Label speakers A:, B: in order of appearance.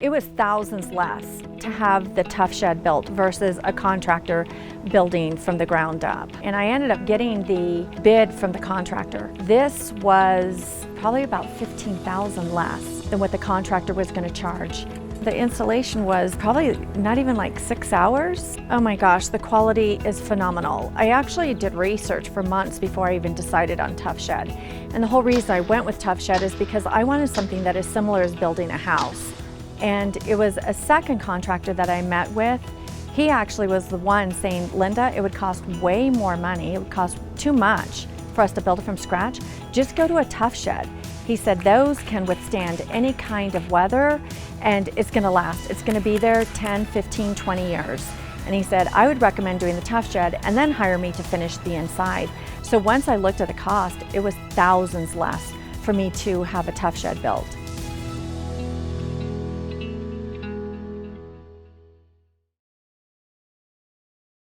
A: It was thousands less to have the Tuff Shed built versus a contractor building from the ground up. And I ended up getting the bid from the contractor. This was probably about $15,000 less than what the contractor was going to charge. The installation was probably not even like 6 hours. Oh my gosh, the quality is phenomenal. I actually did research for months before I even decided on Tuff Shed. And the whole reason I went with Tuff Shed is because I wanted something that is similar as building a house. And it was a second contractor that I met with. He actually was the one saying, Linda, it would cost way more money. It would cost too much for us to build it from scratch. Just go to a Tuff Shed. He said those can withstand any kind of weather and it's gonna last. It's gonna be there 10, 15, 20 years. And he said, I would recommend doing the Tuff Shed and then hire me to finish the inside. So once I looked at the cost, it was thousands less for me to have a Tuff Shed built.